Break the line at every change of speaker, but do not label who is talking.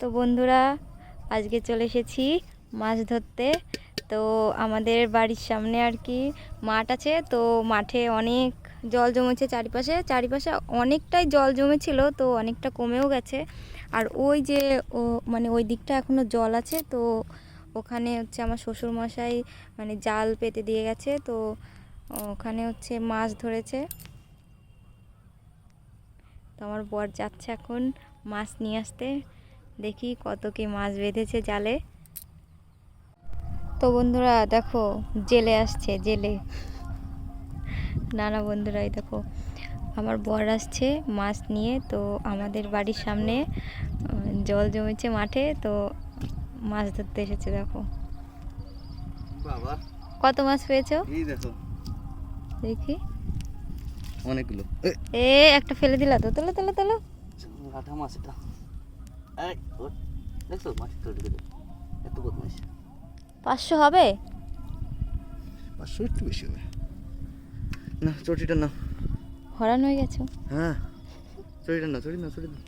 তো বন্ধুরা, আজকে চলে এসেছি মাছ ধরতে। তো আমাদের বাড়ির সামনে আর কি মাঠ আছে, তো মাঠে অনেক জল জমেছে, চারিপাশে অনেকটাই জল জমেছিল, তো অনেকটা কমেও গেছে। আর ওই যে মানে ওই দিকটা এখনও জল আছে, তো ওখানে হচ্ছে আমার শ্বশুরমশাই মানে জাল পেতে দিয়ে গেছে, তো ওখানে হচ্ছে মাছ ধরেছে। তো আমার বর যাচ্ছে এখন মাছ নিয়ে আসতে, দেখি কত কি মাছ বেঁধেছে জালে। তো বন্ধুরা দেখো, জেলে আসছে, জেলে নানা বন্ধুরাই দেখো আমার বর আসছে মাছ নিয়ে। তো আমাদের বাড়ির সামনে জল জমেছে মাঠে, তো মাছ ধরতে এসেছে। দেখো
বাবা
কত মাছ পেয়েছো,
এই দেখো
দেখি।
অনেকগুলো।
এ একটা ফেলে দিলা তো, তোলো তোলো তোলো।
রাধা মাছ এটা। এই ওর দেখছো মাছ ধরে ধরে এত বদমাইশ।
500 হবে?
500 একটু বেশি হবে না। চটিটা না,
হরান হয়ে গেছো।
হ্যাঁ চটিটা না, চটি না, চটি না।